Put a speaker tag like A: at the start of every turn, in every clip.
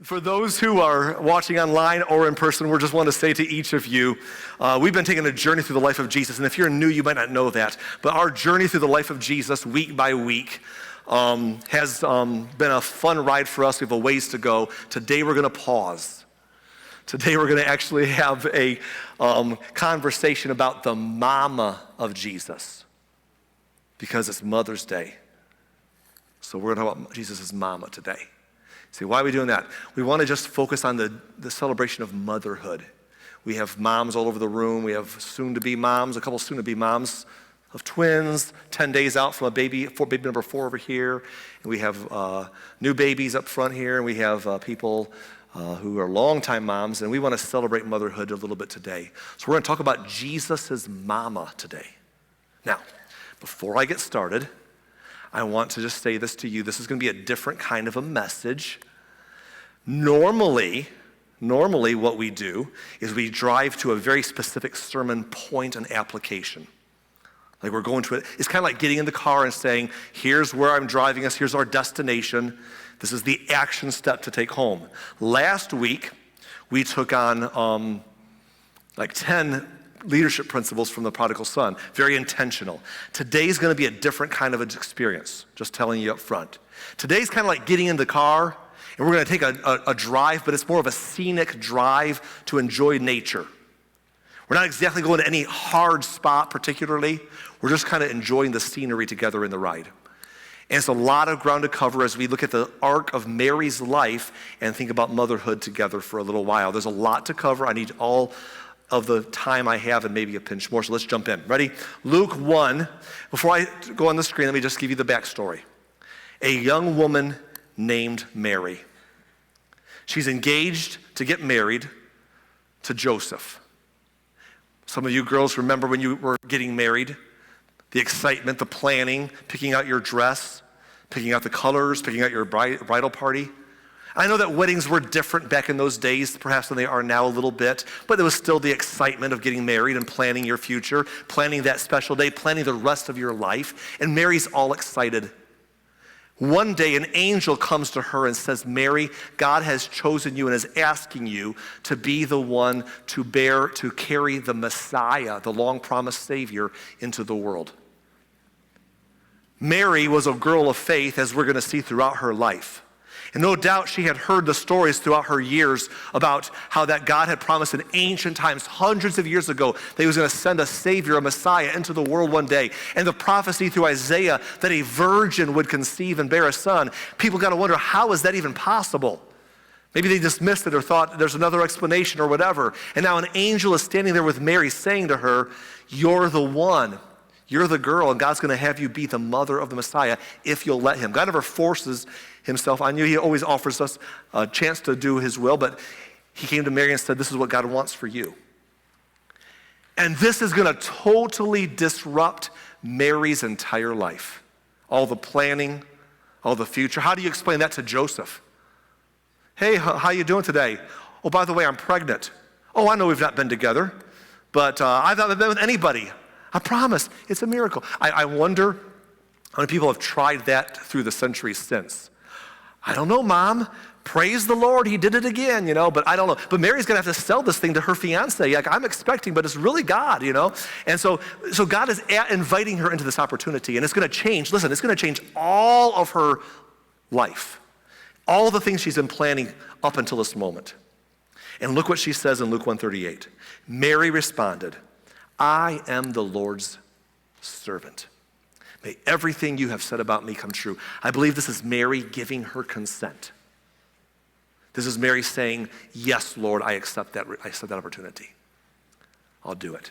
A: For those who are watching online or in person, we just want to say to each of you, we've been taking a journey through the life of Jesus. And if you're new, you might not know that. But our journey through the life of Jesus, week by week, has been a fun ride for us. We have a ways to go. Today we're going to pause. Today we're going to actually have a conversation about the mama of Jesus, because it's Mother's Day. So we're going to talk about Jesus' mama today. See, why are we doing that? We want to just focus on the celebration of motherhood. We have moms all over the room. We have soon-to-be moms, a couple soon-to-be moms of twins, 10 days out from baby number 4 over here. And we have new babies up front here, and we have people who are longtime moms, and we want to celebrate motherhood a little bit today. So we're going to talk about Jesus' mama today. Now, before I get started, I want to just say this to you. This is going to be a different kind of a message. Normally what we do is we drive to a very specific sermon point and application. Like we're going to it. It's kind of like getting in the car and saying, here's where I'm driving us, here's our destination. This is the action step to take home. Last week, we took on 10 leadership principles from the prodigal son. Very intentional. Today's going to be a different kind of experience, just telling you up front. Today's kind of like getting in the car, and we're going to take a drive, but it's more of a scenic drive to enjoy nature. We're not exactly going to any hard spot particularly. We're just kind of enjoying the scenery together in the ride. And it's a lot of ground to cover as we look at the arc of Mary's life and think about motherhood together for a little while. There's a lot to cover. I need all of the time I have and maybe a pinch more, so let's jump in. Ready? Luke 1. Before I go on the screen, let me just give you the backstory. A young woman named Mary. She's engaged to get married to Joseph. Some of you girls remember when you were getting married, the excitement, the planning, picking out your dress, picking out the colors, picking out your bridal party. I know that weddings were different back in those days, perhaps than they are now a little bit, but there was still the excitement of getting married and planning your future, planning that special day, planning the rest of your life, and Mary's all excited. One day, an angel comes to her and says, Mary, God has chosen you and is asking you to be the one to carry the Messiah, the long-promised Savior, into the world. Mary was a girl of faith, as we're going to see throughout her life. And no doubt she had heard the stories throughout her years about how that God had promised in ancient times, hundreds of years ago, that he was going to send a Savior, a Messiah, into the world one day. And the prophecy through Isaiah that a virgin would conceive and bear a son. People got to wonder, how is that even possible? Maybe they dismissed it or thought there's another explanation or whatever. And now an angel is standing there with Mary saying to her, you're the one. You're the girl, and God's going to have you be the mother of the Messiah if you'll let him. God never forces himself on you. He always offers us a chance to do his will, but he came to Mary and said, this is what God wants for you. And this is going to totally disrupt Mary's entire life. All the planning, all the future. How do you explain that to Joseph? Hey, how you doing today? Oh, by the way, I'm pregnant. Oh, I know we've not been together, but I've not been with anybody. I promise, it's a miracle. I wonder how many people have tried that through the centuries since. I don't know, Mom. Praise the Lord, he did it again, but I don't know. But Mary's going to have to sell this thing to her fiance. Like, I'm expecting, but it's really God, And so God is inviting her into this opportunity, and it's going to change. Listen, it's going to change all of her life, all the things she's been planning up until this moment. And look what she says in Luke 1:38. Mary responded, I am the Lord's servant. May everything you have said about me come true. I believe this is Mary giving her consent. This is Mary saying, yes, Lord, I accept that opportunity. I'll do it.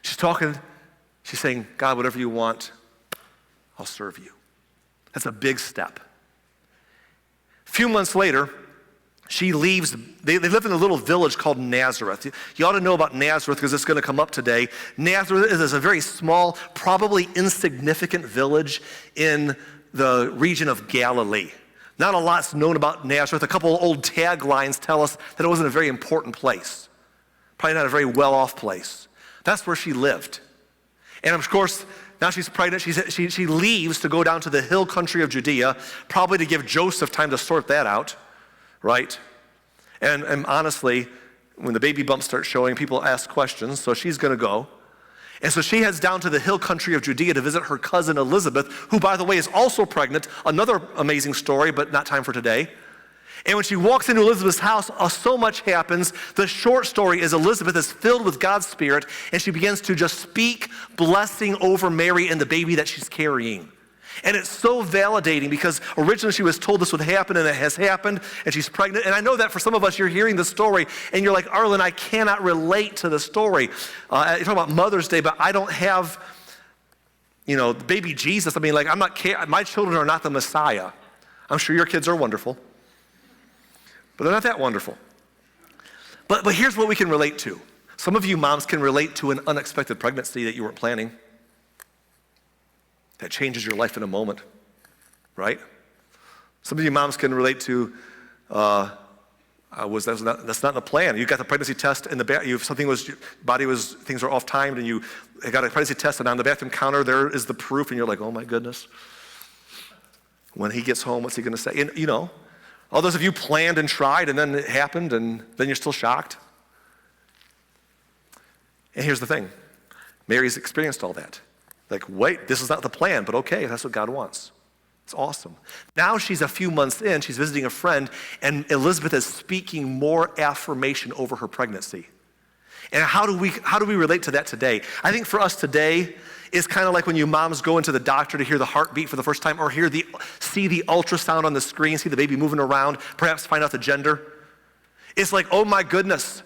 A: She's saying, God, whatever you want, I'll serve you. That's a big step. A few months later, she leaves. They live in a little village called Nazareth. You ought to know about Nazareth because it's going to come up today. Nazareth is a very small, probably insignificant village in the region of Galilee. Not a lot's known about Nazareth. A couple of old taglines tell us that it wasn't a very important place. Probably not a very well-off place. That's where she lived. And of course, now she's pregnant. She leaves to go down to the hill country of Judea, probably to give Joseph time to sort that out. right? And honestly, when the baby bumps start showing, people ask questions, so she's going to go. And so she heads down to the hill country of Judea to visit her cousin Elizabeth, who, by the way, is also pregnant. Another amazing story, but not time for today. And when she walks into Elizabeth's house, so much happens. The short story is Elizabeth is filled with God's Spirit, and she begins to just speak blessing over Mary and the baby that she's carrying. And it's so validating because originally she was told this would happen, and it has happened, and she's pregnant. And I know that for some of us, you're hearing the story, and you're like, Arlen, I cannot relate to the story. You're talking about Mother's Day, but I don't have, the baby Jesus. I mean, like, my children are not the Messiah. I'm sure your kids are wonderful, but they're not that wonderful. But here's what we can relate to. Some of you moms can relate to an unexpected pregnancy that you weren't planning. That changes your life in a moment, right? Some of you moms can relate to, that's not in the plan. You got the pregnancy test in the things are off timed, and you got a pregnancy test, and on the bathroom counter there is the proof, and you're like, oh my goodness. When he gets home, what's he going to say? And all those of you planned and tried, and then it happened, and then you're still shocked. And here's the thing: Mary's experienced all that. Like, wait, this is not the plan, but okay, that's what God wants. It's awesome. Now she's a few months in, she's visiting a friend, and Elizabeth is speaking more affirmation over her pregnancy. And how do we relate to that today? I think for us today, it's kind of like when you moms go into the doctor to hear the heartbeat for the first time, or see the ultrasound on the screen, see the baby moving around, perhaps find out the gender. It's like, oh my goodness,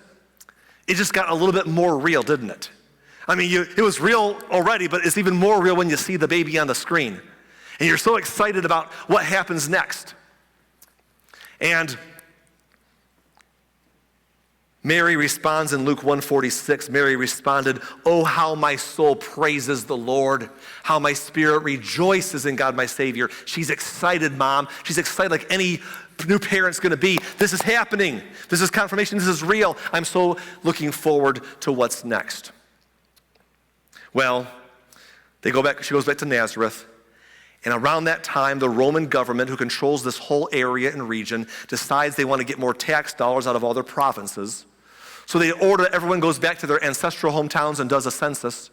A: it just got a little bit more real, didn't it? I mean, it was real already, but it's even more real when you see the baby on the screen. And you're so excited about what happens next. And Mary responds in Luke 1:46. Mary responded, "Oh, how my soul praises the Lord, how my spirit rejoices in God my Savior." She's excited, Mom. She's excited like any new parent's going to be. This is happening. This is confirmation. This is real. I'm so looking forward to what's next. Well, she goes back to Nazareth, and around that time, the Roman government, who controls this whole area and region, decides they want to get more tax dollars out of all their provinces. So they order that everyone goes back to their ancestral hometowns and does a census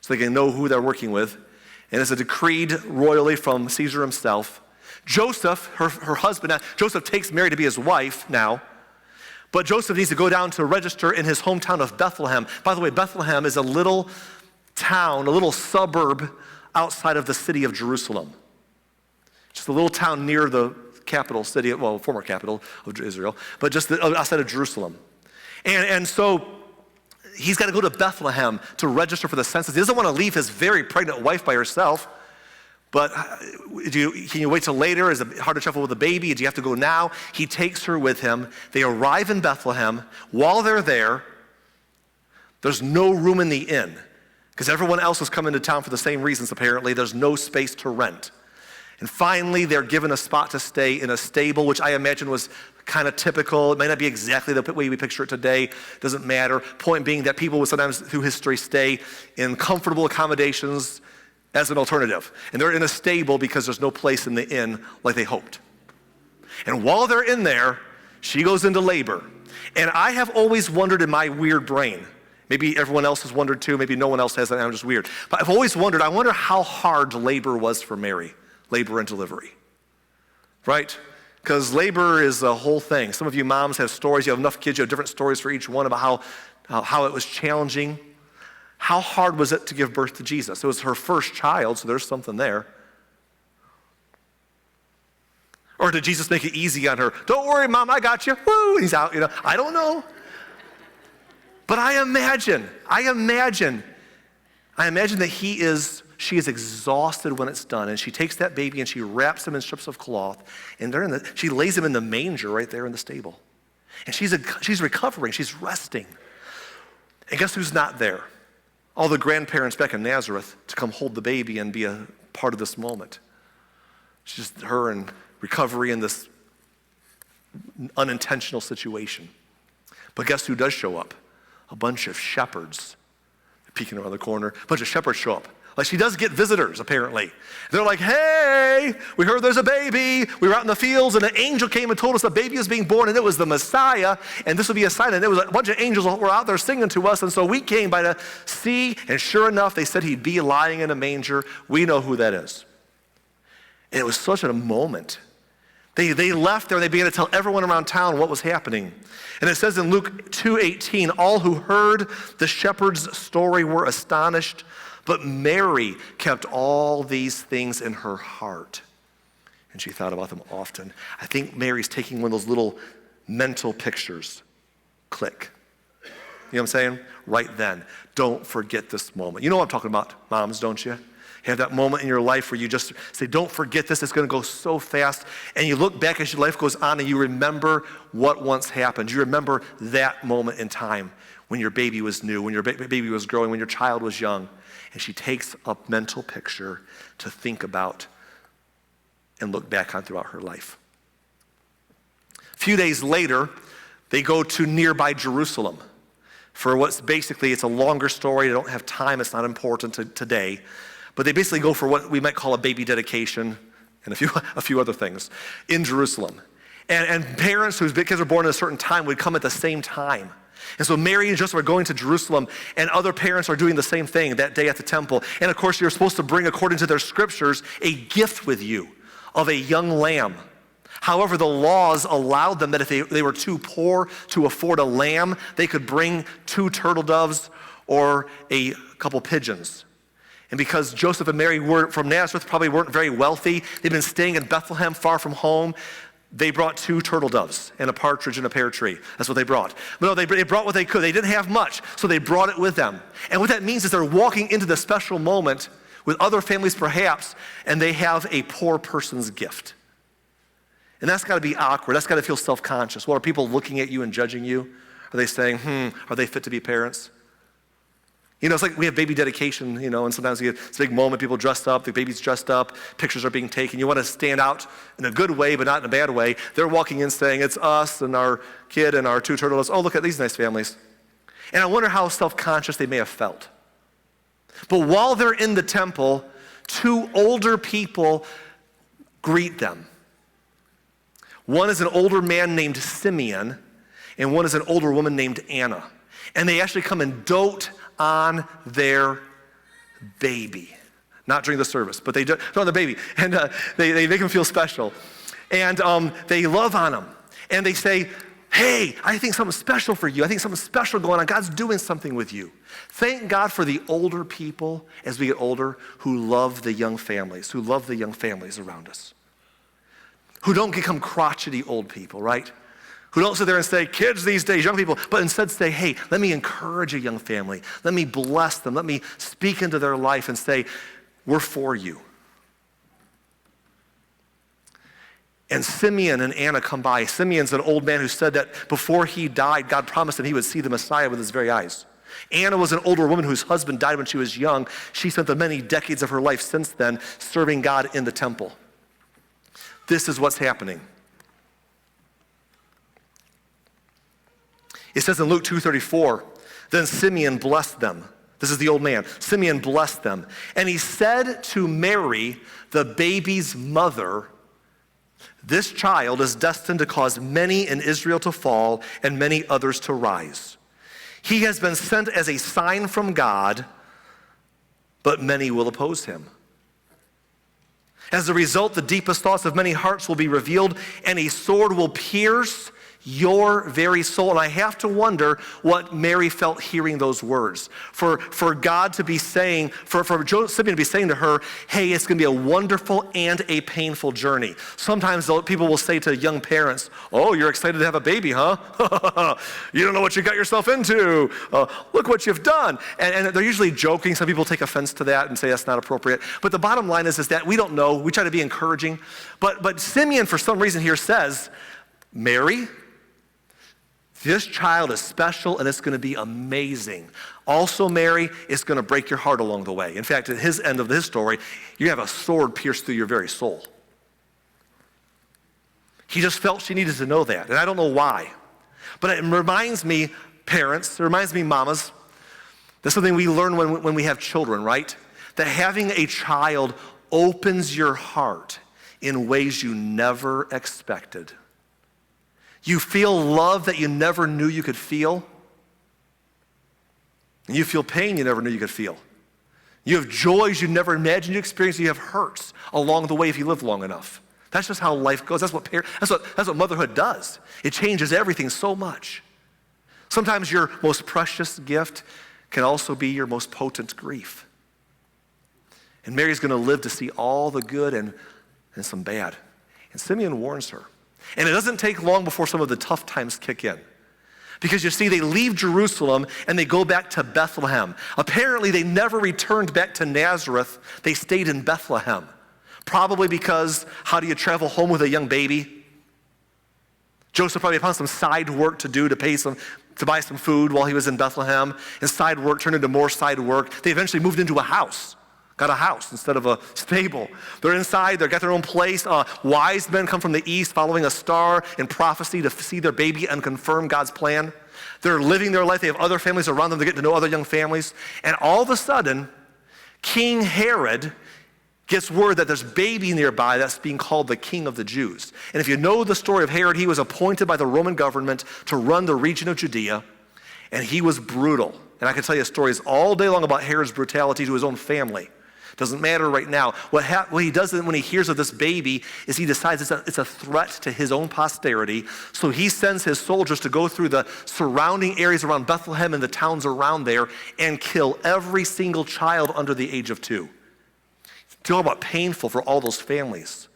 A: so they can know who they're working with. And it's decreed royally from Caesar himself. Joseph, her husband, Joseph takes Mary to be his wife now. But Joseph needs to go down to register in his hometown of Bethlehem. By the way, Bethlehem is a little town, a little suburb outside of the city of Jerusalem. Just a little town near the capital city, former capital of Israel, but just outside of Jerusalem. And so he's got to go to Bethlehem to register for the census. He doesn't want to leave his very pregnant wife by herself. But can you wait till later? Is it hard to travel with a baby? Do you have to go now? He takes her with him. They arrive in Bethlehem. While they're there, there's no room in the inn because everyone else has come into town for the same reasons, apparently. There's no space to rent. And finally, they're given a spot to stay in a stable, which I imagine was kind of typical. It may not be exactly the way we picture it today. Doesn't matter. Point being that people would sometimes, through history, stay in comfortable accommodations as an alternative. And they're in a stable because there's no place in the inn like they hoped. And while they're in there, she goes into labor. And I have always wondered in my weird brain, maybe everyone else has wondered too, maybe no one else has, and I'm just weird. But I've always wondered, I wonder how hard labor was for Mary, labor and delivery, right? Because labor is a whole thing. Some of you moms have stories, you have enough kids, you have different stories for each one about how it was challenging. How hard was it to give birth to Jesus? It was her first child, so there's something there. Or did Jesus make it easy on her? Don't worry, Mom, I got you. Woo, he's out, I don't know. But I imagine that she is exhausted when it's done, and she takes that baby and she wraps him in strips of cloth, and she lays him in the manger right there in the stable. And she's recovering, she's resting. And guess who's not there? All the grandparents back in Nazareth to come hold the baby and be a part of this moment. It's just her in recovery in this unintentional situation. But guess who does show up? A bunch of shepherds peeking around the corner. A bunch of shepherds show up. Like she does get visitors, apparently. They're like, hey, we heard there's a baby. We were out in the fields, and an angel came and told us a baby was being born, and it was the Messiah, and this would be a sign. And there was a bunch of angels who were out there singing to us, and so we came by to see, and sure enough, they said he'd be lying in a manger. We know who that is. And it was such a moment. They left there, and they began to tell everyone around town what was happening. And it says in Luke 2:18, all who heard the shepherd's story were astonished, but Mary kept all these things in her heart. And she thought about them often. I think Mary's taking one of those little mental pictures. Click. You know what I'm saying? Right then. Don't forget this moment. You know what I'm talking about, moms, don't you? You have that moment in your life where you just say, don't forget this. It's going to go so fast. And you look back as your life goes on and you remember what once happened. You remember that moment in time when your baby was new, when your baby was growing, when your child was young. And she takes a mental picture to think about and look back on throughout her life. A few days later, they go to nearby Jerusalem for what's basically, it's a longer story. They don't have time. It's not important today. But they basically go for what we might call a baby dedication and a few other things in Jerusalem. And parents whose kids are born at a certain time would come at the same time. And so Mary and Joseph are going to Jerusalem, and other parents are doing the same thing that day at the temple. And of course, you're supposed to bring, according to their scriptures, a gift with you of a young lamb. However, the laws allowed them that if they were too poor to afford a lamb, they could bring 2 turtle doves or a couple pigeons. And because Joseph and Mary were from Nazareth, probably weren't very wealthy, they'd been staying in Bethlehem, far from home, they brought 2 turtle doves and a partridge in a pear tree. That's what they brought. But no, they brought what they could. They didn't have much, so they brought it with them. And what that means is they're walking into the special moment with other families perhaps, and they have a poor person's gift. And that's got to be awkward. That's got to feel self-conscious. Well, are people looking at you and judging you? Are they saying, are they fit to be parents? You know, it's like we have baby dedication, you know, and sometimes it's a big moment, people dressed up, the baby's dressed up, pictures are being taken. You want to stand out in a good way, but not in a bad way. They're walking in saying, it's us and our kid and our 2 turtles. Oh, look at these nice families. And I wonder how self-conscious they may have felt. But while they're in the temple, 2 older people greet them. One is an older man named Simeon, and one is an older woman named Anna. And they actually come and dote on their baby. Not during the service, but they dote on the baby. And they make him feel special. And they love on him. And they say, hey, I think something special for you. I think something special going on. God's doing something with you. Thank God for the older people as we get older who love the young families around us. Who don't become crotchety old people, right? Who don't sit there and say, kids these days, young people, but instead say, hey, let me encourage a young family. Let me bless them. Let me speak into their life and say, we're for you. And Simeon and Anna come by. Simeon's an old man who said that before he died, God promised him he would see the Messiah with his very eyes. Anna was an older woman whose husband died when she was young. She spent the many decades of her life since then serving God in the temple. This is what's happening. It says in Luke 2:34, then Simeon blessed them. This is the old man. Simeon blessed them. And he said to Mary, the baby's mother, this child is destined to cause many in Israel to fall and many others to rise. He has been sent as a sign from God, but many will oppose him. As a result, the deepest thoughts of many hearts will be revealed, and a sword will pierce your very soul. And I have to wonder what Mary felt hearing those words. For God to be saying, for Simeon to be saying to her, hey, it's going to be a wonderful and a painful journey. Sometimes people will say to young parents, oh, you're excited to have a baby, huh? You don't know what you got yourself into. Look what you've done. And they're usually joking. Some people take offense to that and say that's not appropriate. But the bottom line is that we don't know. We try to be encouraging. But Simeon, for some reason here, says, Mary, this child is special and it's going to be amazing. Also, Mary, it's going to break your heart along the way. In fact, at his end of his story, you have a sword pierced through your very soul. He just felt she needed to know that, and I don't know why. But it reminds me, parents, it reminds me, mamas, that's something we learn when we have children, right? that having a child opens your heart in ways you never expected. You feel love that you never knew you could feel. And you feel pain you never knew you could feel. You have joys you never imagined you experienced. You have hurts along the way if you live long enough. That's just how life goes. That's what motherhood does. It changes everything so much. Sometimes your most precious gift can also be your most potent grief. And Mary's going to live to see all the good and some bad. And Simeon warns her. And it doesn't take long before some of the tough times kick in. Because you see, they leave Jerusalem and they go back to Bethlehem. Apparently, they never returned back to Nazareth. They stayed in Bethlehem. Probably because how do you travel home with a young baby? Joseph probably found some side work to do to buy some food while he was in Bethlehem. And side work turned into more side work. They eventually moved into a house. Got a house instead of a stable. They're inside, they've got their own place. Wise men come from the east following a star in prophecy to see their baby and confirm God's plan. They're living their life. They have other families around them. They're getting to know other young families. And all of a sudden, King Herod gets word that there's a baby nearby that's being called the King of the Jews. And if you know the story of Herod, he was appointed by the Roman government to run the region of Judea. And he was brutal. And I can tell you stories all day long about Herod's brutality to his own family. Doesn't matter right now. What he does when he hears of this baby is he decides it's a threat to his own posterity. So he sends his soldiers to go through the surrounding areas around Bethlehem and the towns around there and kill every single child under the age of 2. Talk about painful for all those families.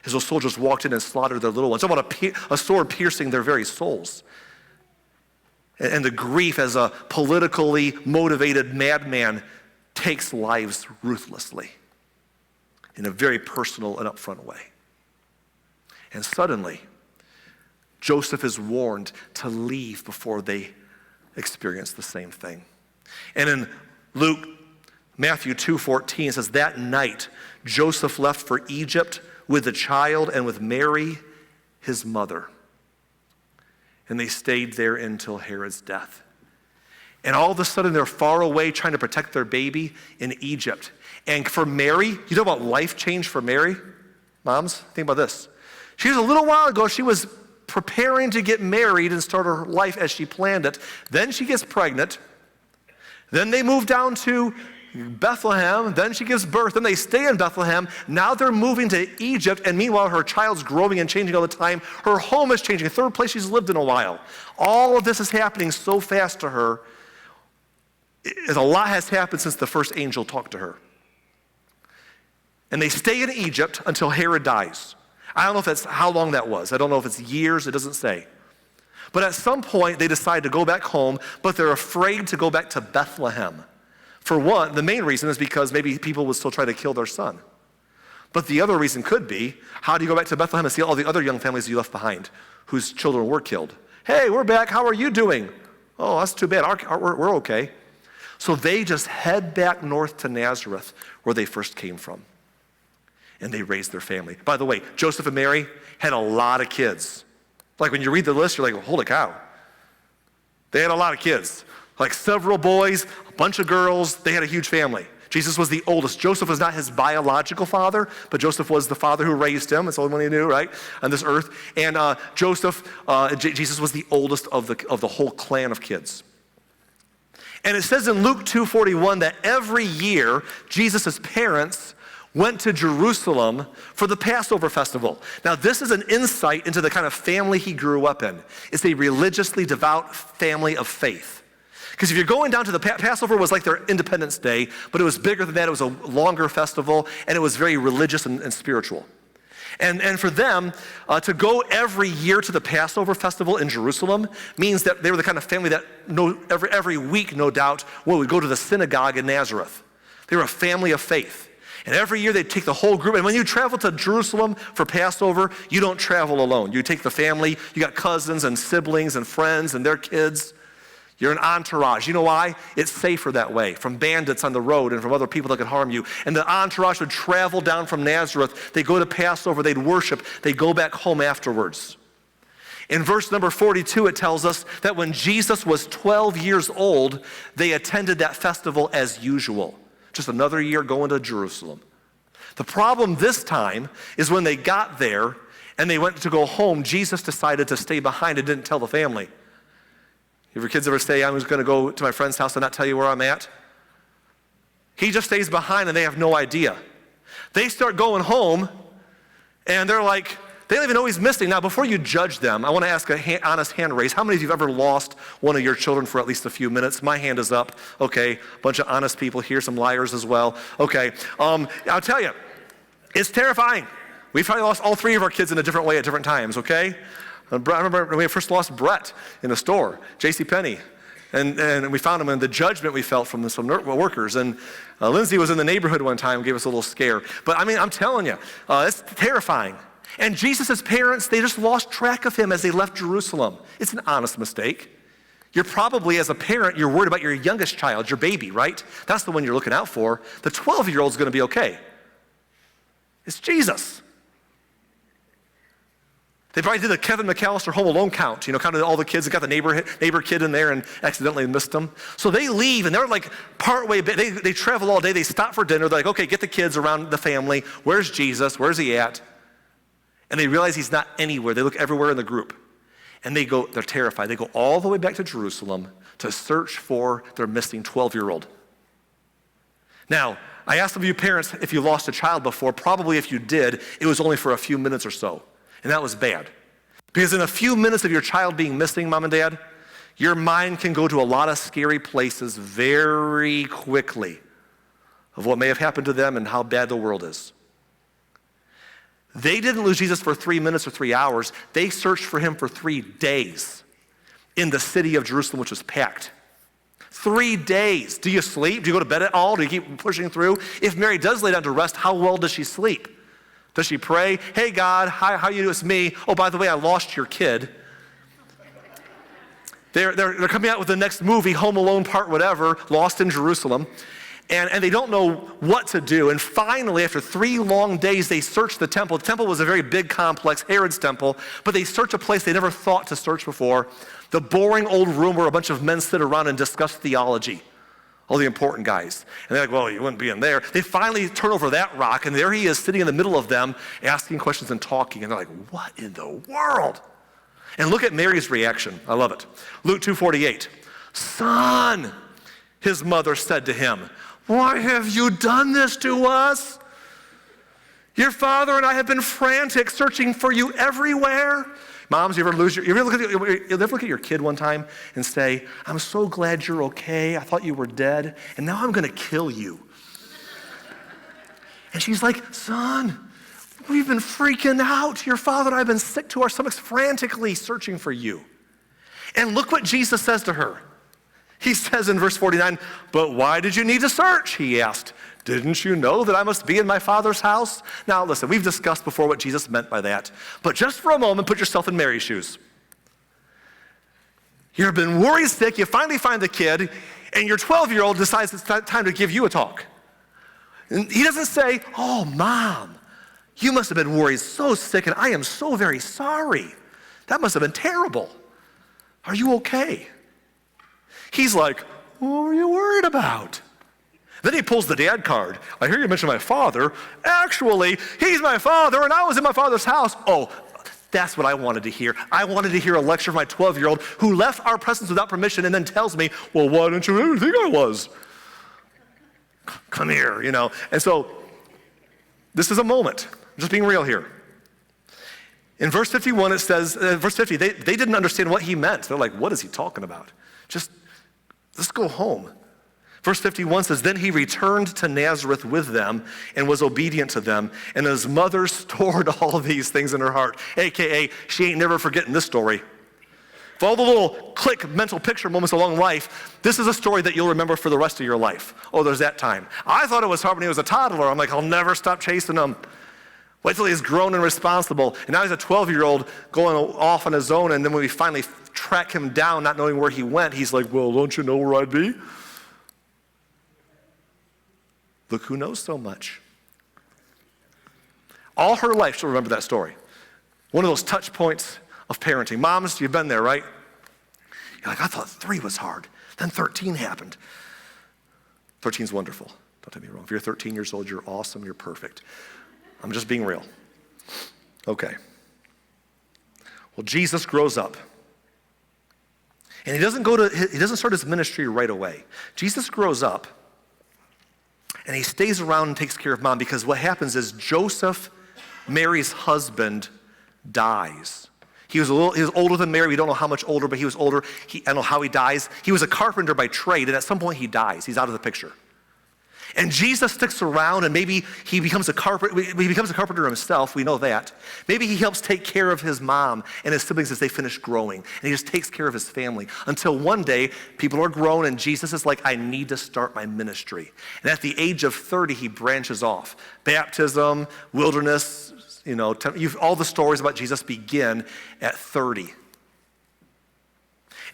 A: As those soldiers walked in and slaughtered their little ones. Talk about a sword piercing their very souls. And the grief as a politically motivated madman takes lives ruthlessly in a very personal and upfront way. And suddenly, Joseph is warned to leave before they experience the same thing. And in Matthew 2:14, it says, that night Joseph left for Egypt with the child and with Mary, his mother. And they stayed there until Herod's death. And all of a sudden, they're far away trying to protect their baby in Egypt. And for Mary, you know about life change for Mary? Moms, think about this. She was a little while ago, she was preparing to get married and start her life as she planned it. Then she gets pregnant. Then they move down to Bethlehem. Then she gives birth. Then they stay in Bethlehem. Now they're moving to Egypt. And meanwhile, her child's growing and changing all the time. Her home is changing. The third place she's lived in a while. All of this is happening so fast to her. A lot has happened since the first angel talked to her. And they stay in Egypt until Herod dies. I don't know if that's how long that was. I don't know if it's years. It doesn't say. But at some point, they decide to go back home, but they're afraid to go back to Bethlehem. For one, the main reason is because maybe people would still try to kill their son. But the other reason could be, how do you go back to Bethlehem and see all the other young families you left behind whose children were killed? Hey, we're back. How are you doing? Oh, that's too bad. We're okay. So they just head back north to Nazareth, where they first came from. And they raised their family. By the way, Joseph and Mary had a lot of kids. Like when you read the list, you're like, well, holy cow. They had a lot of kids. Like several boys, a bunch of girls. They had a huge family. Jesus was the oldest. Joseph was not his biological father, but Joseph was the father who raised him. That's the only one he knew, right, on this earth. And Jesus was the oldest of the whole clan of kids. And it says in Luke 2:41 that every year, Jesus' parents went to Jerusalem for the Passover festival. Now, this is an insight into the kind of family he grew up in. It's a religiously devout family of faith. Because if you're going down to the Passover was like their Independence Day, but it was bigger than that. It was a longer festival, and it was very religious and spiritual. And for them, to go every year to the Passover festival in Jerusalem means that they were the kind of family that every week, no doubt, would go to the synagogue in Nazareth. They were a family of faith. And every year they'd take the whole group. And when you travel to Jerusalem for Passover, you don't travel alone. You take the family. You got cousins and siblings and friends and their kids. You're an entourage. You know why? It's safer that way, from bandits on the road and from other people that could harm you. And the entourage would travel down from Nazareth. They'd go to Passover. They'd worship. They'd go back home afterwards. In verse number 42, it tells us that when Jesus was 12 years old, they attended that festival as usual. Just another year going to Jerusalem. The problem this time is when they got there and they went to go home, Jesus decided to stay behind and didn't tell the family. If your kids ever say, I'm just going to go to my friend's house and not tell you where I'm at? He just stays behind and they have no idea. They start going home and they're like, they don't even know he's missing. Now, before you judge them, I want to ask an honest hand raise. How many of you have ever lost one of your children for at least a few minutes? My hand is up. Okay, a bunch of honest people here, some liars as well. Okay, I'll tell you, it's terrifying. We've probably lost all three of our kids in a different way at different times, okay? I remember when we first lost Brett in a store, JCPenney. And we found him, and the judgment we felt from some workers. And Lindsay was in the neighborhood one time and gave us a little scare. But I mean, I'm telling you, it's terrifying. And Jesus' parents, they just lost track of him as they left Jerusalem. It's an honest mistake. You're probably, as a parent, you're worried about your youngest child, your baby, right? That's the one you're looking out for. The 12-year-old's going to be okay. It's Jesus. They probably did the Kevin McAllister Home Alone count, counted all the kids that got the neighbor kid in there and accidentally missed them. So they leave, and they're like partway, they travel all day, they stop for dinner, they're like, okay, get the kids around the family. Where's Jesus? Where's he at? And they realize he's not anywhere. They look everywhere in the group. And they're terrified. They go all the way back to Jerusalem to search for their missing 12-year-old. Now, I asked some of you parents if you lost a child before. Probably if you did, it was only for a few minutes or so. And that was bad. Because in a few minutes of your child being missing, mom and dad, your mind can go to a lot of scary places very quickly of what may have happened to them and how bad the world is. They didn't lose Jesus for 3 minutes or 3 hours. They searched for him for 3 days in the city of Jerusalem, which was packed. 3 days. Do you sleep? Do you go to bed at all? Do you keep pushing through? If Mary does lay down to rest, how well does she sleep? Does she pray? Hey, God, how you doing? It's me. Oh, by the way, I lost your kid. They're coming out with the next movie, Home Alone Part whatever, Lost in Jerusalem. And they don't know what to do. And finally, after 3 long days, they search the temple. The temple was a very big complex, Herod's temple, but they search a place they never thought to search before. The boring old room where a bunch of men sit around and discuss theology. All the important guys. And they're like, well, you wouldn't be in there. They finally turn over that rock, and there he is sitting in the middle of them, asking questions and talking. And they're like, what in the world? And look at Mary's reaction. I love it. Luke 2:48. Son, his mother said to him, why have you done this to us? Your father and I have been frantic, searching for you everywhere. Moms, you ever look at your kid one time and say, I'm so glad you're okay. I thought you were dead, and now I'm going to kill you. And she's like, son, we've been freaking out. Your father and I have been sick to our stomachs, frantically searching for you. And look what Jesus says to her. He says in verse 49, but why did you need to search? He asked. Didn't you know that I must be in my Father's house? Now listen, we've discussed before what Jesus meant by that. But just for a moment, put yourself in Mary's shoes. You've been worried sick, you finally find the kid, and your 12-year-old decides it's time to give you a talk. And he doesn't say, oh, Mom, you must have been worried so sick, and I am so very sorry. That must have been terrible. Are you okay? He's like, what were you worried about? Then he pulls the dad card. I hear you mention my father. Actually, he's my father, and I was in my father's house. Oh, that's what I wanted to hear. I wanted to hear a lecture from my 12-year-old who left our presence without permission and then tells me, well, why didn't you ever think I was? Come here, And so this is a moment. I'm just being real here. In verse 51, it says, verse 50, they didn't understand what he meant. They're like, what is he talking about? Just, let's go home. Verse 51 says, then he returned to Nazareth with them and was obedient to them. And his mother stored all of these things in her heart. AKA, she ain't never forgetting this story. For all the little click mental picture moments along life, this is a story that you'll remember for the rest of your life. Oh, there's that time. I thought it was hard when he was a toddler. I'm like, I'll never stop chasing him. Wait till he's grown and responsible. And now he's a 12-year-old going off on his own. And then when we finally track him down, not knowing where he went, he's like, well, don't you know where I'd be? Look who knows so much. All her life, she'll remember that story. One of those touch points of parenting. Moms, you've been there, right? You're like, I thought 3 was hard. Then 13 happened. 13's wonderful. Don't take me wrong. If you're 13 years old, you're awesome, you're perfect. I'm just being real. Okay. Well, Jesus grows up. And he doesn't start his ministry right away. Jesus grows up, and he stays around and takes care of mom, because what happens is Joseph, Mary's husband, dies. He was older than Mary. We don't know how much older, but he was older. I don't know how he dies. He was a carpenter by trade, and at some point he dies. He's out of the picture. And Jesus sticks around, and maybe he becomes a carpenter himself. We know that. Maybe he helps take care of his mom and his siblings as they finish growing. And he just takes care of his family until one day people are grown, and Jesus is like, I need to start my ministry. And at the age of 30, he branches off. Baptism, wilderness, all the stories about Jesus begin at 30.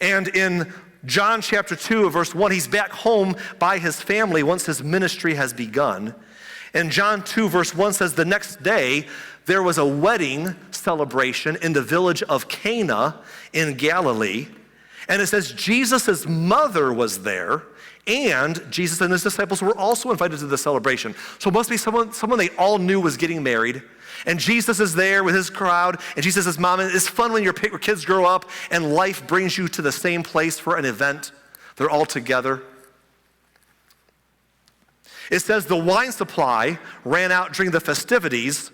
A: And in John chapter 2, verse 1, he's back home by his family once his ministry has begun. And John 2, verse 1 says, the next day there was a wedding celebration in the village of Cana in Galilee. And it says Jesus' mother was there, and Jesus and his disciples were also invited to the celebration. So it must be someone they all knew was getting married. And Jesus is there with his crowd, and Jesus says, Mom, it's fun when your kids grow up and life brings you to the same place for an event. They're all together. It says the wine supply ran out during the festivities,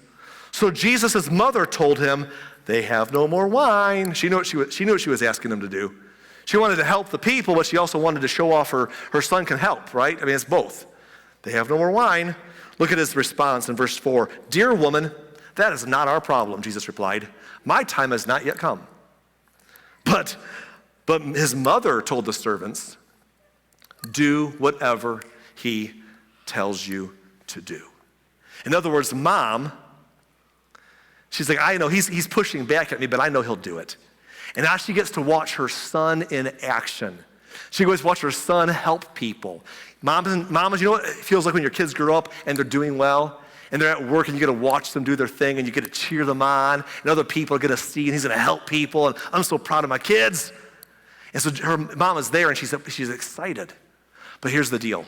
A: so Jesus' mother told him, they have no more wine. She knew what she was asking them to do. She wanted to help the people, but she also wanted to show off her son can help, right? I mean, it's both. They have no more wine. Look at his response in verse 4. Dear woman, that is not our problem, Jesus replied. My time has not yet come. But his mother told the servants, do whatever he tells you to do. In other words, mom, she's like, I know he's pushing back at me, but I know he'll do it. And now she gets to watch her son in action. She goes to watch her son help people. Mamas, you know what it feels like when your kids grow up and they're doing well? And they're at work and you get to watch them do their thing and you get to cheer them on. And other people are going to see and he's going to help people. And I'm so proud of my kids. And so her mom is there and she's excited. But here's the deal.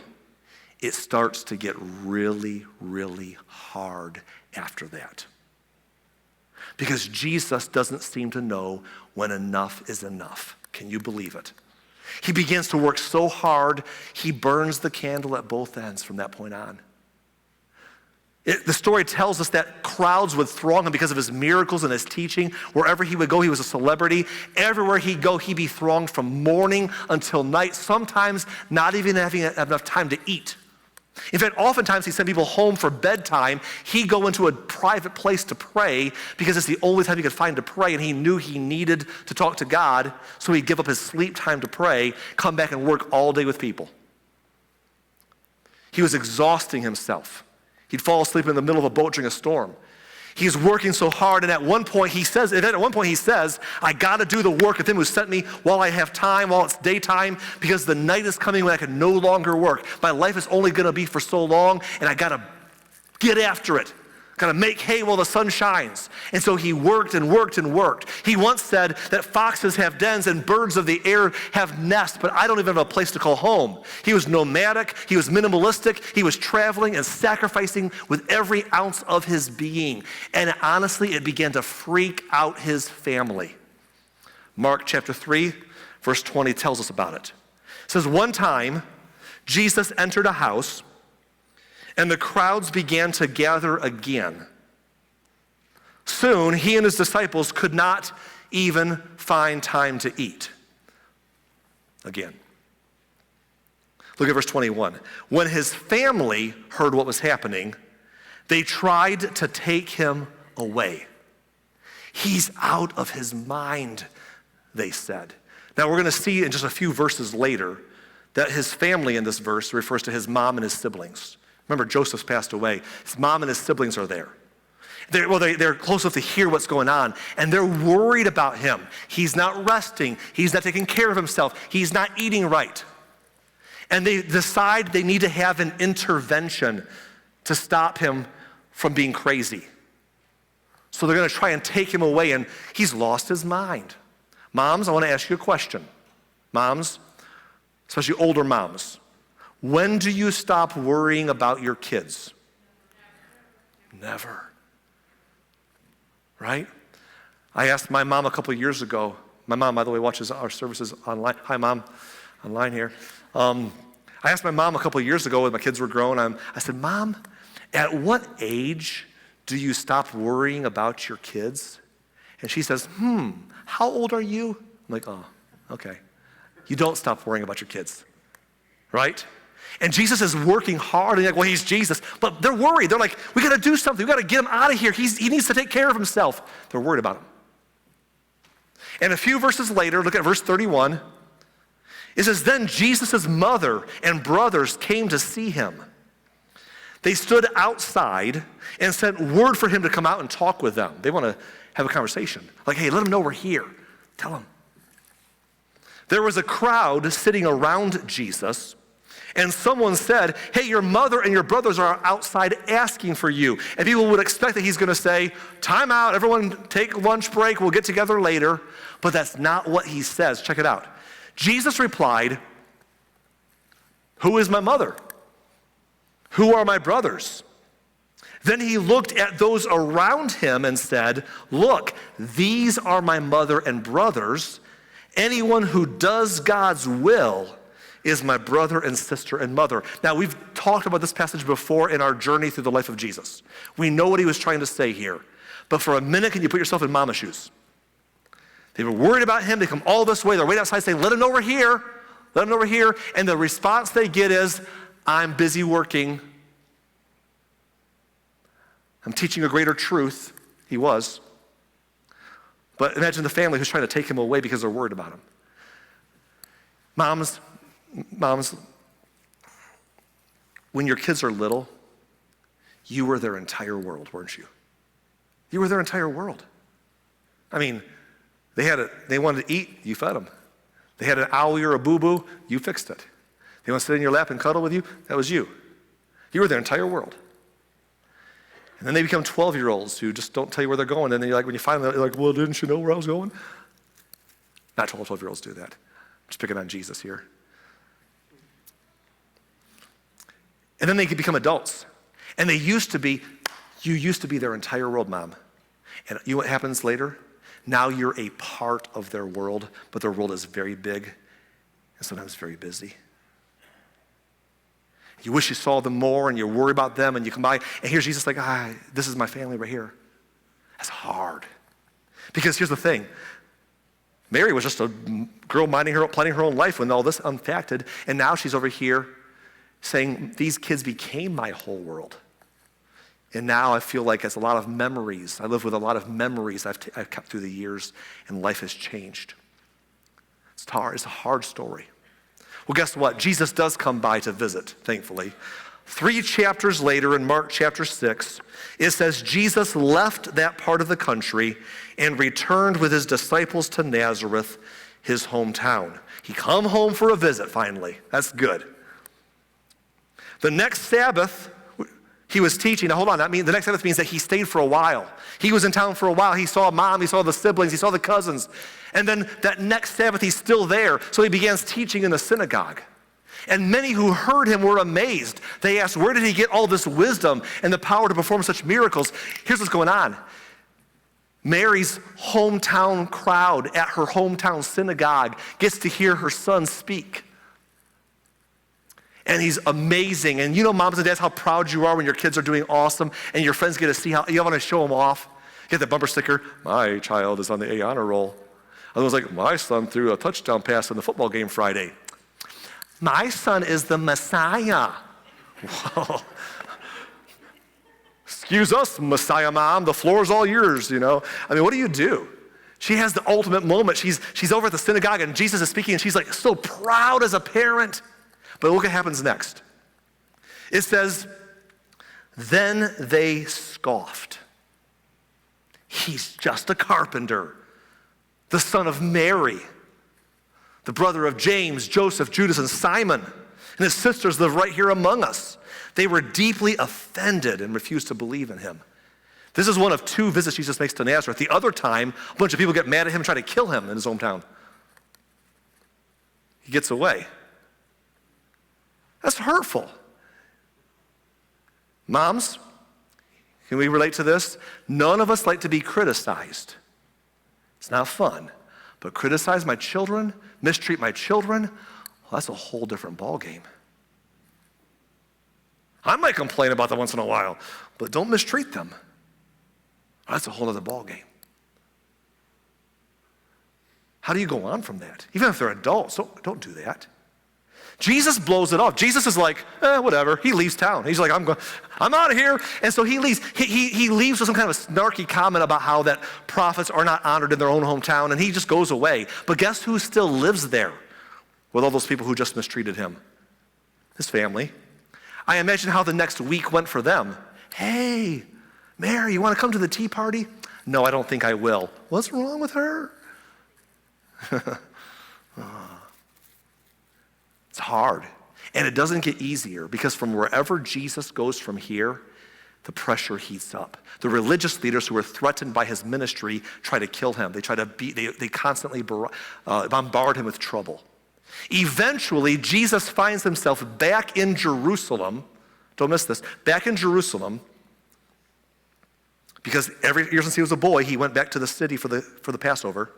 A: It starts to get really, really hard after that. Because Jesus doesn't seem to know when enough is enough. Can you believe it? He begins to work so hard, he burns the candle at both ends from that point on. The story tells us that crowds would throng him because of his miracles and his teaching. Wherever he would go, he was a celebrity. Everywhere he'd go, he'd be thronged from morning until night, sometimes not even having enough time to eat. In fact, oftentimes he sent people home for bedtime. He'd go into a private place to pray because it's the only time he could find to pray, and he knew he needed to talk to God, so he'd give up his sleep time to pray, come back and work all day with people. He was exhausting himself. He'd fall asleep in the middle of a boat during a storm. He's working so hard, and at one point he says, I got to do the work of him who sent me while I have time, while it's daytime, because the night is coming when I can no longer work. My life is only going to be for so long, and I got to get after it. Got to make hay while the sun shines. And so he worked and worked and worked. He once said that foxes have dens and birds of the air have nests, but I don't even have a place to call home. He was nomadic, he was minimalistic, he was traveling and sacrificing with every ounce of his being. And honestly, it began to freak out his family. Mark chapter 3, verse 20 tells us about it. It says, one time, Jesus entered a house, and the crowds began to gather again. Soon, he and his disciples could not even find time to eat. Again. Look at verse 21. When his family heard what was happening, they tried to take him away. He's out of his mind, they said. Now, we're going to see in just a few verses later that his family in this verse refers to his mom and his siblings. Remember, Joseph's passed away. His mom and his siblings are there. They're close enough to hear what's going on, and they're worried about him. He's not resting. He's not taking care of himself. He's not eating right. And they decide they need to have an intervention to stop him from being crazy. So they're going to try and take him away, and he's lost his mind. Moms, I want to ask you a question. Moms, especially older moms. When do you stop worrying about your kids? Never. Right? I asked my mom a couple of years ago. My mom, by the way, watches our services online. Hi, Mom. Online here. I asked my mom a couple of years ago when my kids were grown. I said, Mom, at what age do you stop worrying about your kids? And she says, how old are you? I'm like, oh, okay. You don't stop worrying about your kids, right? And Jesus is working hard, and you're like, well, he's Jesus. But they're worried. They're like, we got to do something. We got to get him out of here. He needs to take care of himself. They're worried about him. And a few verses later, look at verse 31. It says, then Jesus' mother and brothers came to see him. They stood outside and sent word for him to come out and talk with them. They want to have a conversation. Like, hey, let them know we're here. Tell them. There was a crowd sitting around Jesus, and someone said, hey, your mother and your brothers are outside asking for you. And people would expect that he's going to say, time out, everyone take lunch break, we'll get together later. But that's not what he says. Check it out. Jesus replied, who is my mother? Who are my brothers? Then he looked at those around him and said, look, these are my mother and brothers. Anyone who does God's will is my brother and sister and mother. Now, we've talked about this passage before in our journey through the life of Jesus. We know what he was trying to say here. But for a minute, can you put yourself in mama's shoes? They were worried about him. They come all this way. They're waiting outside saying, let him know we're here. Let him know we're here. And the response they get is, I'm busy working. I'm teaching a greater truth. He was. But imagine the family who's trying to take him away because they're worried about him. Moms, when your kids are little, you were their entire world, weren't you? You were their entire world. I mean, they wanted to eat, you fed them. They had an owie or a boo-boo, you fixed it. They want to sit in your lap and cuddle with you, that was you. You were their entire world. And then they become 12-year-olds who just don't tell you where they're going. And then you're like, when you find them, you're like, well, didn't you know where I was going? Not 12-year-olds do that. I'm just picking on Jesus here. And then they can become adults. And you used to be their entire world, Mom. And you know what happens later? Now you're a part of their world, but their world is very big and sometimes very busy. You wish you saw them more, and you worry about them, and you come by, and here's Jesus like, this is my family right here. That's hard. Because here's the thing. Mary was just a girl planning her own life when all this unfacted, and now she's over here saying, these kids became my whole world. And now I feel like it's a lot of memories. I live with a lot of memories I've kept through the years, and life has changed. It's hard. It's a hard story. Well, guess what? Jesus does come by to visit, thankfully. 3 chapters later, in Mark chapter 6, it says, Jesus left that part of the country and returned with his disciples to Nazareth, his hometown. He come home for a visit, finally. That's good. The next Sabbath, he was teaching. Now, hold on. The next Sabbath means that he stayed for a while. He was in town for a while. He saw Mom. He saw the siblings. He saw the cousins. And then that next Sabbath, he's still there. So he begins teaching in the synagogue. And many who heard him were amazed. They asked, where did he get all this wisdom and the power to perform such miracles? Here's what's going on. Mary's hometown crowd at her hometown synagogue gets to hear her son speak. And he's amazing. And you know, moms and dads, how proud you are when your kids are doing awesome and your friends get to see how you want to show them off. Get the bumper sticker, my child is on the A honor roll. Others like, my son threw a touchdown pass in the football game Friday. My son is the Messiah. Whoa. Excuse us, Messiah Mom, the floor's all yours, you know. I mean, what do you do? She has the ultimate moment. She's over at the synagogue and Jesus is speaking and she's like so proud as a parent. But look what happens next. It says, then they scoffed. He's just a carpenter, the son of Mary, the brother of James, Joseph, Judas, and Simon. And his sisters live right here among us. They were deeply offended and refused to believe in him. This is one of 2 visits Jesus makes to Nazareth. The other time, a bunch of people get mad at him and try to kill him in his hometown. He gets away. That's hurtful. Moms, can we relate to this? None of us like to be criticized. It's not fun. But criticize my children, mistreat my children, well, that's a whole different ballgame. I might complain about that once in a while, but don't mistreat them. That's a whole other ballgame. How do you go on from that? Even if they're adults, don't do that. Jesus blows it off. Jesus is like, whatever. He leaves town. He's like, I'm out of here. And so he leaves. He leaves with some kind of a snarky comment about how that prophets are not honored in their own hometown, and he just goes away. But guess who still lives there with all those people who just mistreated him? His family. I imagine how the next week went for them. Hey, Mary, you want to come to the tea party? No, I don't think I will. What's wrong with her? It's hard. And it doesn't get easier because from wherever Jesus goes from here, the pressure heats up. The religious leaders who were threatened by his ministry try to kill him. They try to they constantly bombard him with trouble. Eventually, Jesus finds himself back in Jerusalem. Don't miss this. Back in Jerusalem, because every year since he was a boy, he went back to the city for the Passover.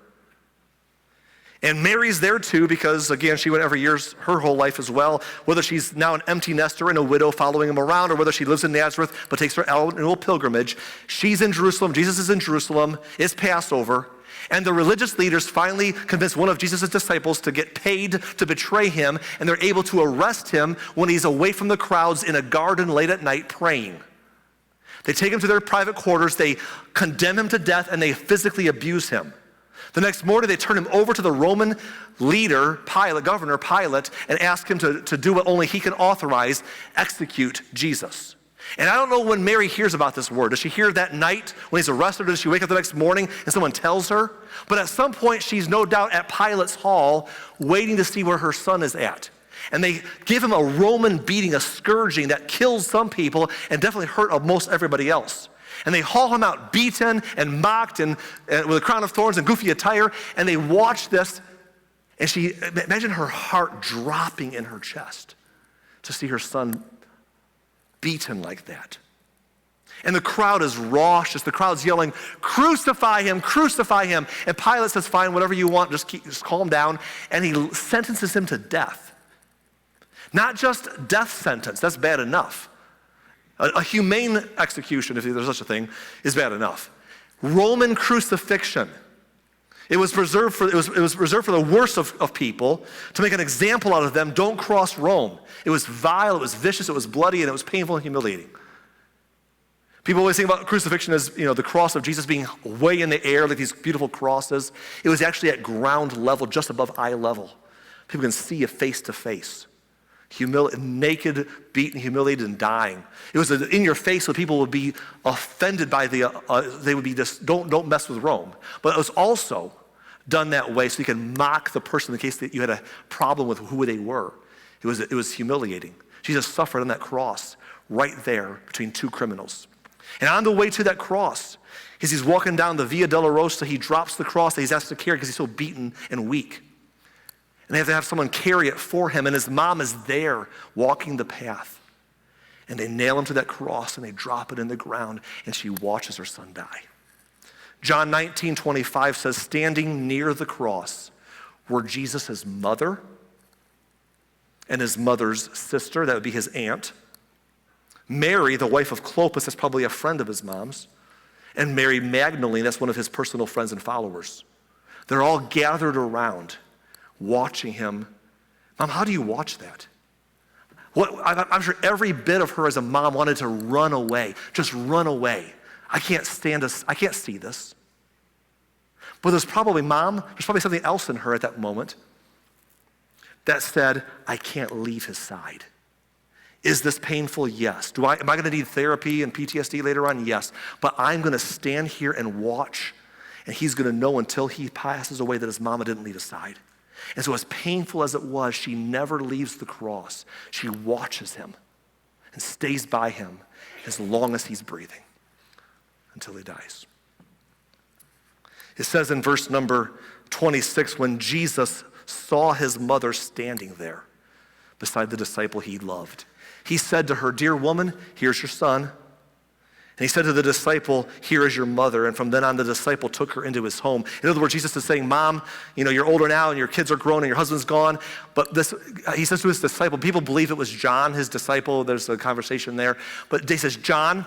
A: And Mary's there too because, again, she went every year her whole life as well, whether she's now an empty nester and a widow following him around or whether she lives in Nazareth but takes her annual pilgrimage. She's in Jerusalem. Jesus is in Jerusalem. It's Passover. And the religious leaders finally convince one of Jesus' disciples to get paid to betray him, and they're able to arrest him when he's away from the crowds in a garden late at night praying. They take him to their private quarters, they condemn him to death, and they physically abuse him. The next morning, they turn him over to the Roman leader, Governor Pilate, and ask him to do what only he can authorize, execute Jesus. And I don't know when Mary hears about this word. Does she hear that night when he's arrested, or does she wake up the next morning and someone tells her? But at some point, she's no doubt at Pilate's hall waiting to see where her son is at. And they give him a Roman beating, a scourging that kills some people and definitely hurt most everybody else. And they haul him out beaten and mocked and with a crown of thorns and goofy attire. And they watch this, and imagine her heart dropping in her chest to see her son beaten like that. And the crowd is raucous. The crowd's yelling, crucify him, crucify him. And Pilate says, fine, whatever you want, just calm down. And he sentences him to death. Not just death sentence, that's bad enough. A humane execution, if there's such a thing, is bad enough. Roman crucifixion. It was reserved for the worst of people to make an example out of them. Don't cross Rome. It was vile, it was vicious, it was bloody, and it was painful and humiliating. People always think about crucifixion as, the cross of Jesus being way in the air, like these beautiful crosses. It was actually at ground level, just above eye level. People can see you face to face. Naked, beaten, humiliated, and dying. It was in your face so people would be offended by they would be just, don't mess with Rome. But it was also done that way so you can mock the person in case that you had a problem with who they were. It was humiliating. Jesus suffered on that cross right there between two criminals. And on the way to that cross, as he's walking down the Via Dolorosa, he drops the cross that he's asked to carry because he's so beaten and weak. And they have to have someone carry it for him. And his mom is there walking the path. And they nail him to that cross and they drop it in the ground. And she watches her son die. John 19:25 says, standing near the cross were Jesus' mother and his mother's sister. That would be his aunt. Mary, the wife of Clopas, that's probably a friend of his mom's. And Mary Magdalene, that's one of his personal friends and followers. They're all gathered around watching him. Mom, how do you watch that? I'm sure every bit of her as a mom wanted to run away. Just run away. I can't see this. But there's probably something else in her at that moment that said, I can't leave his side. Is this painful? Yes. Am I going to need therapy and PTSD later on? Yes. But I'm going to stand here and watch, and he's going to know until he passes away that his mama didn't leave his side. And so as painful as it was, she never leaves the cross. She watches him and stays by him as long as he's breathing until he dies. It says in verse number 26, when Jesus saw his mother standing there, beside the disciple he loved. He said to her, "Dear woman, here's your son." And he said to the disciple, "Here is your mother." And from then on, the disciple took her into his home. In other words, Jesus is saying, Mom, you're older now and your kids are grown and your husband's gone. But he says to his disciple, people believe it was John, his disciple. There's a conversation there. But he says, John,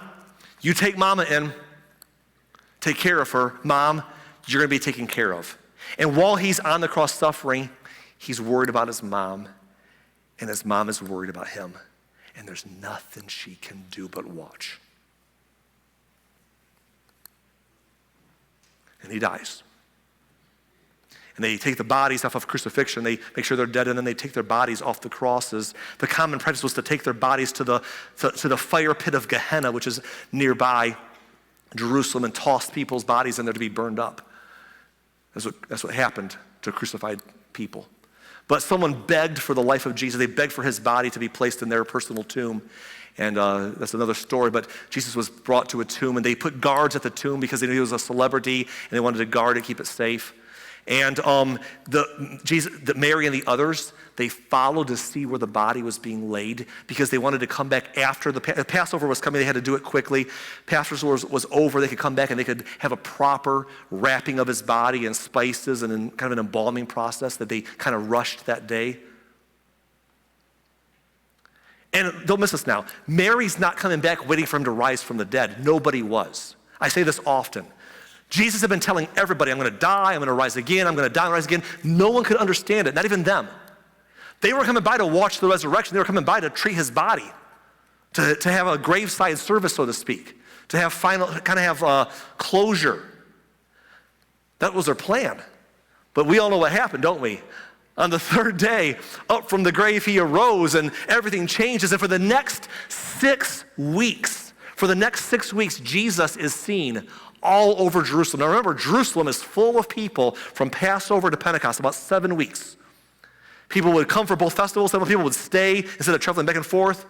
A: you take Mama in, take care of her. Mom, you're going to be taken care of. And while he's on the cross suffering, he's worried about his mom. And his mom is worried about him. And there's nothing she can do but watch. And he dies. And they take the bodies off of crucifixion. They make sure they're dead, and then they take their bodies off the crosses. The common practice was to take their bodies to the fire pit of Gehenna, which is nearby Jerusalem, and toss people's bodies in there to be burned up. That's what happened to crucified people. But someone begged for the life of Jesus. They begged for his body to be placed in their personal tomb. And that's another story, but Jesus was brought to a tomb, and they put guards at the tomb because they knew he was a celebrity, and they wanted to guard it, keep it safe. And Mary and the others, they followed to see where the body was being laid because they wanted to come back after the Passover was coming. They had to do it quickly. Passover was over. They could come back and they could have a proper wrapping of his body and spices and kind of an embalming process that they kind of rushed that day. And don't miss this now. Mary's not coming back waiting for him to rise from the dead. Nobody was. I say this often. Jesus had been telling everybody, I'm going to die, I'm going to rise again, I'm going to die and rise again. No one could understand it, not even them. They were coming by to watch the resurrection. They were coming by to treat his body, to have a graveside service, so to speak, to have closure. That was their plan. But we all know what happened, don't we? On the third day, up from the grave, he arose and everything changes. And for the next 6 weeks, Jesus is seen all over Jerusalem. Now remember, Jerusalem is full of people from Passover to Pentecost, about 7 weeks. People would come for both festivals. Some people would stay instead of traveling back and forth.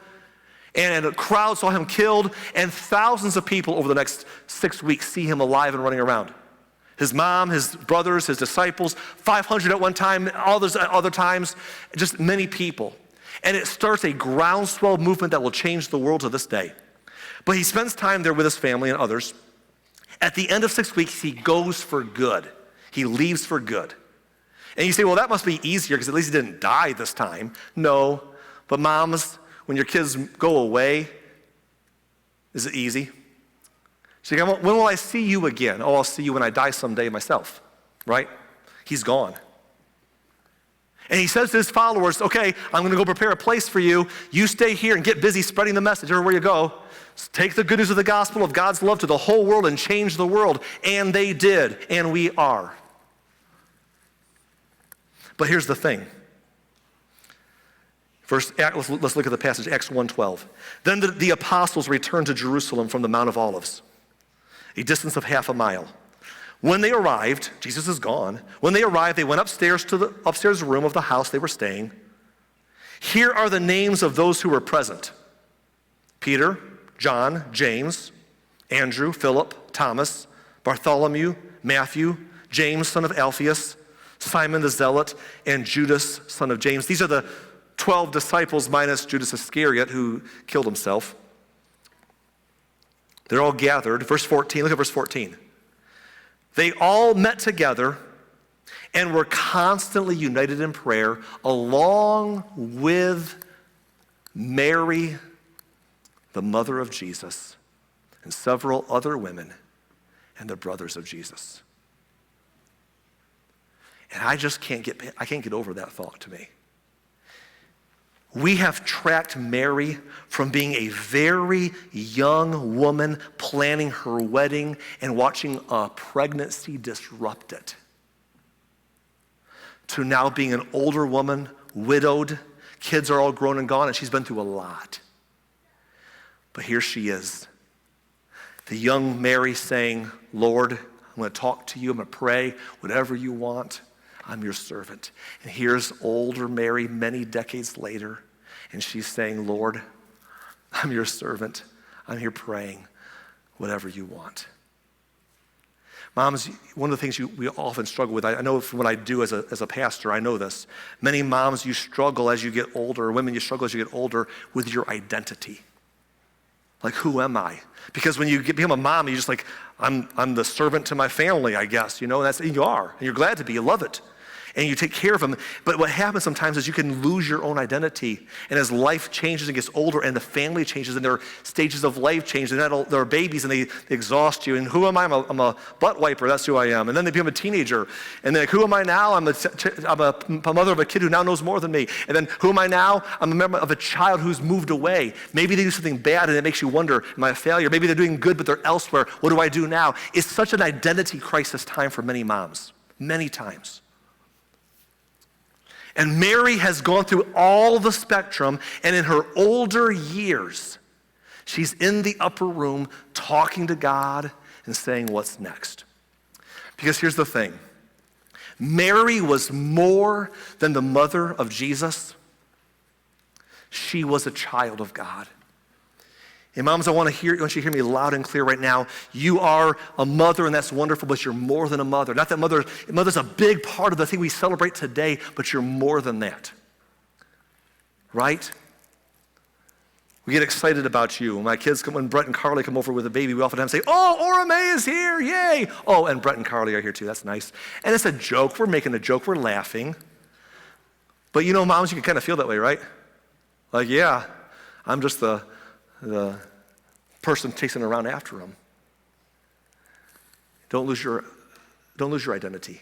A: And a crowd saw him killed, and thousands of people over the next 6 weeks see him alive and running around. His mom, his brothers, his disciples, 500 at one time, others at other times, just many people. And it starts a groundswell movement that will change the world to this day. But he spends time there with his family and others. At the end of 6 weeks, he goes for good. He leaves for good. And you say, well, that must be easier because at least he didn't die this time. No, but moms, when your kids go away, is it easy? So you go, when will I see you again? Oh, I'll see you when I die someday myself, right? He's gone. And he says to his followers, okay, I'm going to go prepare a place for you. You stay here and get busy spreading the message everywhere you go. Take the good news of the gospel of God's love to the whole world and change the world. And they did, and we are. But here's the thing. First, let's look at the passage, Acts 1:12. Then the apostles returned to Jerusalem from the Mount of Olives, a distance of half a mile. When they arrived, Jesus is gone. When they arrived, they went upstairs to the upstairs room of the house they were staying. Here are the names of those who were present: Peter, John, James, Andrew, Philip, Thomas, Bartholomew, Matthew, James, son of Alphaeus, Simon the Zealot, and Judas, son of James. These are the 12 disciples minus Judas Iscariot, who killed himself. They're all gathered. Verse 14, look at verse 14. They all met together and were constantly united in prayer, along with Mary, the mother of Jesus, and several other women and the brothers of Jesus. And I can't get over that thought to me. We have tracked Mary from being a very young woman planning her wedding and watching a pregnancy disrupt it, to now being an older woman, widowed, kids are all grown and gone, and she's been through a lot. But here she is, the young Mary saying, Lord, I'm going to talk to you, I'm going to pray, whatever you want. I'm your servant. And here's older Mary many decades later, and she's saying, Lord, I'm your servant. I'm here praying, whatever you want. Moms, one of the things we often struggle with, I know from what I do as a pastor, I know this. Many moms, you struggle as you get older, women, you struggle as you get older with your identity. Like, who am I? Because when you become a mom, you're just like, I'm the servant to my family, I guess, and you are. And you're glad to be, you love it. And you take care of them. But what happens sometimes is you can lose your own identity. And as life changes and gets older and the family changes and their stages of life change, and they're babies and they exhaust you. And who am I? I'm a butt wiper, that's who I am. And then they become a teenager. And they're like, who am I now? I'm a mother of a kid who now knows more than me. And then who am I now? I'm a member of a child who's moved away. Maybe they do something bad and it makes you wonder, am I a failure? Maybe they're doing good but they're elsewhere. What do I do now? It's such an identity crisis time for many moms, many times. And Mary has gone through all the spectrum, and in her older years, she's in the upper room talking to God and saying, what's next? Because here's the thing. Mary was more than the mother of Jesus. She was a child of God. And moms, I want you to hear me loud and clear right now. You are a mother, and that's wonderful, but you're more than a mother. Not that mother's a big part of the thing we celebrate today, but you're more than that. Right? We get excited about you. When my kids when Brett and Carly come over with a baby, we oftentimes say, oh, Ora May is here, yay. Oh, and Brett and Carly are here too, that's nice. And it's a joke, we're making a joke, we're laughing. But moms, you can kind of feel that way, right? Like, yeah, I'm just the person chasing around after them. Don't lose your identity.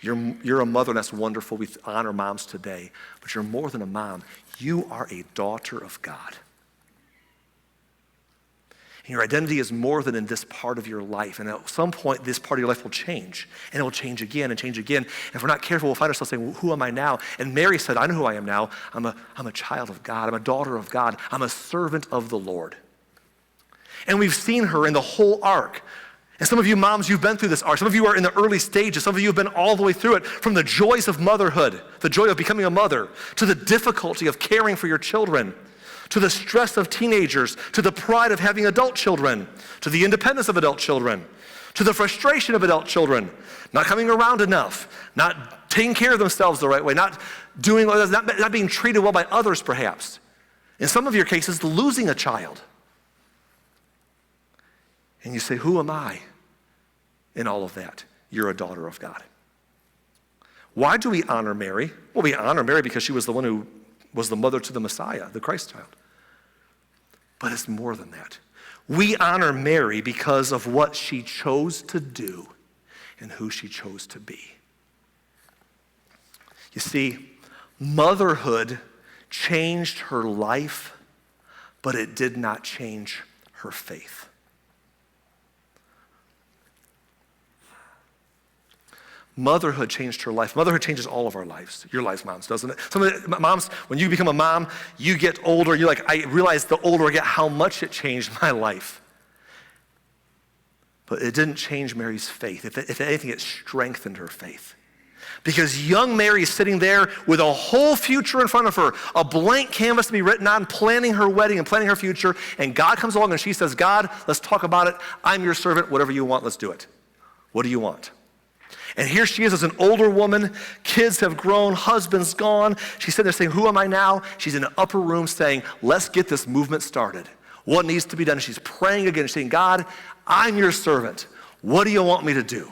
A: You're a mother, and that's wonderful. We honor moms today, but you're more than a mom. You are a daughter of God. And your identity is more than in this part of your life. And at some point, this part of your life will change. And it will change again and change again. And if we're not careful, we'll find ourselves saying, well, who am I now? And Mary said, I know who I am now. I'm a child of God. I'm a daughter of God. I'm a servant of the Lord. And we've seen her in the whole arc. And some of you moms, you've been through this arc. Some of you are in the early stages. Some of you have been all the way through it, from the joys of motherhood, the joy of becoming a mother, to the difficulty of caring for your children, to the stress of teenagers, to the pride of having adult children, to the independence of adult children, to the frustration of adult children, not coming around enough, not taking care of themselves the right way, not being treated well by others perhaps. In some of your cases, losing a child. And you say, who am I in all of that? You're a daughter of God. Why do we honor Mary? Well, we honor Mary because she was the one who was the mother to the Messiah, the Christ child. But it's more than that. We honor Mary because of what she chose to do and who she chose to be. You see, motherhood changed her life, but it did not change her faith. Motherhood changed her life. Motherhood changes all of our lives. Your lives, moms, doesn't it? Some of the moms, when you become a mom, you get older. You're like, I realize the older I get how much it changed my life. But it didn't change Mary's faith. If anything, it strengthened her faith. Because young Mary is sitting there with a whole future in front of her, a blank canvas to be written on, planning her wedding and planning her future. And God comes along and she says, God, let's talk about it. I'm your servant. Whatever you want, let's do it. What do you want? And here she is as an older woman. Kids have grown. Husband's gone. She's sitting there saying, who am I now? She's in an upper room saying, let's get this movement started. What needs to be done? She's praying again, saying, God, I'm your servant. What do you want me to do?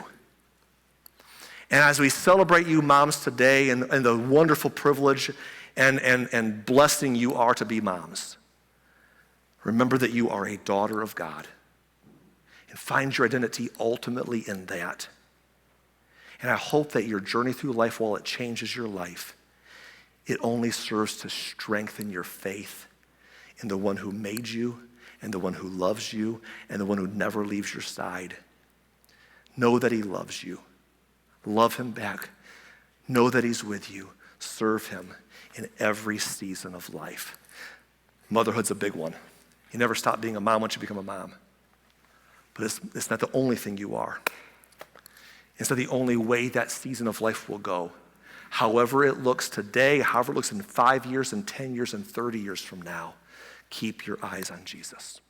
A: And as we celebrate you moms today and the wonderful privilege and blessing you are to be moms, remember that you are a daughter of God. And find your identity ultimately in that. And I hope that your journey through life, while it changes your life, it only serves to strengthen your faith in the one who made you and the one who loves you and the one who never leaves your side. Know that he loves you. Love him back. Know that he's with you. Serve him in every season of life. Motherhood's a big one. You never stop being a mom once you become a mom. But it's not the only thing you are. It's not the only way that season of life will go. However it looks today, however it looks in 5 years and 10 years and 30 years from now, keep your eyes on Jesus.